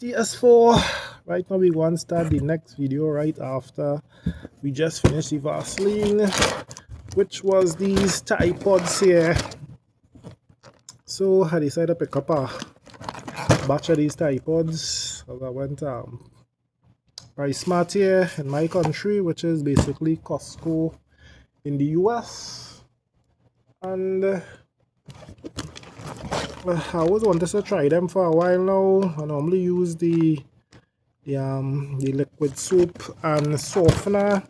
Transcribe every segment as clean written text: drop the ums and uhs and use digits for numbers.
TS4. Right now we want to start the next video right after we just finished the Vaseline, which was these tripods here. So I decided to pick up a batch of these tripods as I went Price Smart here in my country, which is basically Costco in the US. And I always wanted to try them for a while now. I normally use the liquid soap and softener,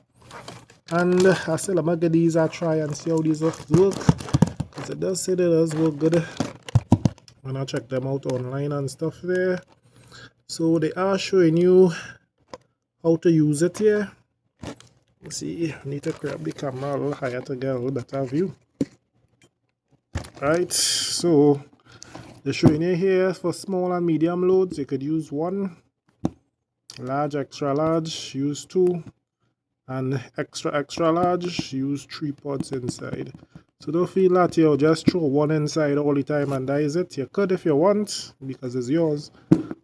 and I still am gonna get these a try and see how these work, because it does say that it does work good when I check them out online and stuff there. So they are showing you how to use it here. Let's see, I need to grab the camera a little higher to get a little better view. Right, so they're showing you here for small and medium loads you could use one, large, extra large, use two, and extra large, use 3 pods inside. So don't feel that you'll just throw one inside all the time and that is it. You could if you want, because it's yours,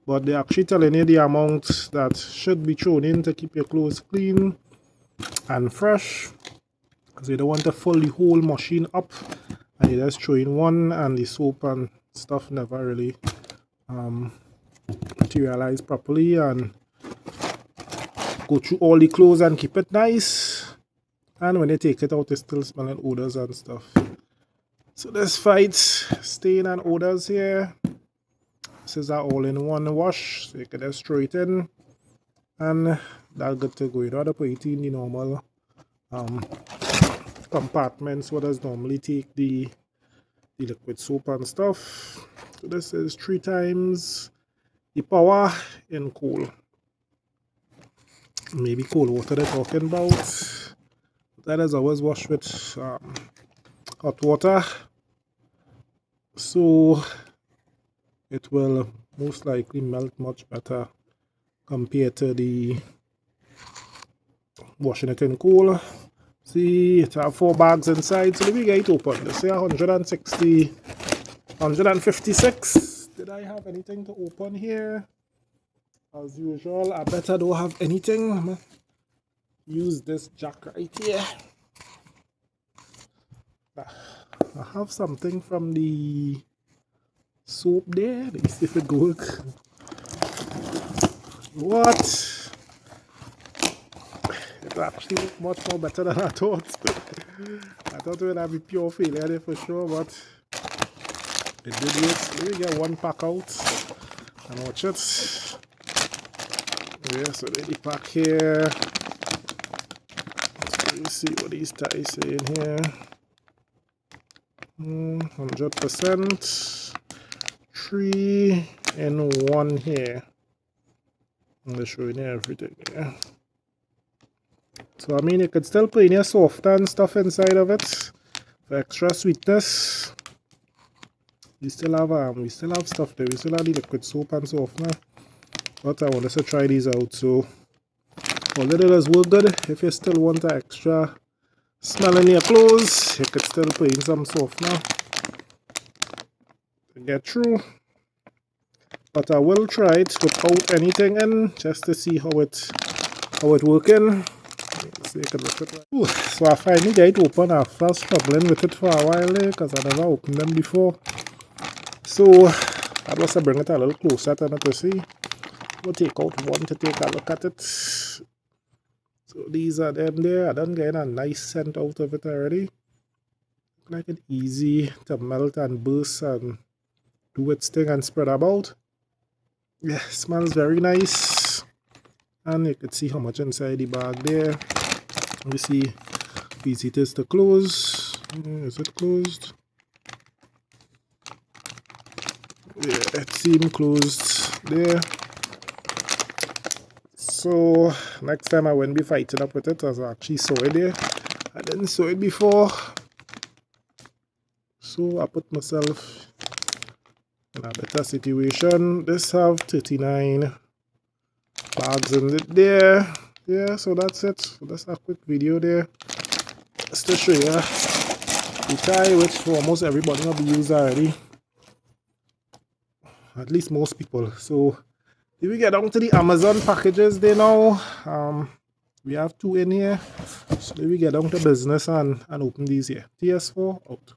but they're actually telling you the amount that should be thrown in to keep your clothes clean and fresh, because you don't want to fill the whole machine up and you just throw in one and the soap and stuff never really materialize properly and go through all the clothes and keep it nice, and when you take it out it's still smelling odors and stuff. So this fights stain and odors here. This is all in one wash, so you can just throw it in and that's good to go. You don't have to put it in the normal compartments what does normally take the liquid soap and stuff. So this is 3 times the power in cold. Maybe cold water they're talking about. That is always washed with hot water, so it will most likely melt much better compared to the washing it in cold. See, it have 4 bags inside, so let me get it open. They say 160, 156. Did I have anything to open here? As usual, I bet I don't have anything. I'm gonna use this jack right here. I have something from the soap there. Let me see if it works. What? It actually looked much more better than I thought. I thought it would have a pure failure there for sure, but it did work. Let me get one pack out and watch it. Yeah, so the pack here. So you see what these ties say in here. 100%. 3 in 1 here. I'm showing you everything here. So I mean, you could still put in your softener and stuff inside of it for extra sweetness. We still have stuff there. We still have the liquid soap and softener. But I wanted to try these out, so although it does work good, if you still want an extra smell in your clothes, you could still put in some softener to get through. But I will try it without anything in, just to see how it working. So you can look at it. Ooh, so I finally get it open after I was struggling with it for a while there, because I never opened them before. So I must bring it a little closer to see. We'll take out one to take a look at it. So these are them there. I done getting a nice scent out of it already. Like it easy to melt and burst and do its thing and spread about. Yeah, smells very nice. And you can see how much inside the bag there. You see how easy it is to close. Is it closed? Yeah, it seems closed there. So next time I won't be fighting up with it, as I actually saw it there. I didn't saw it before, so I put myself in a better situation. This have 39 bags in it there. Yeah, so that's it. So that's a quick video there, just to show you the tie, which almost everybody will be used already, at least most people. So If we get down to the Amazon packages there now, we have 2 in here. So we get down to business and open these here. TS4 out.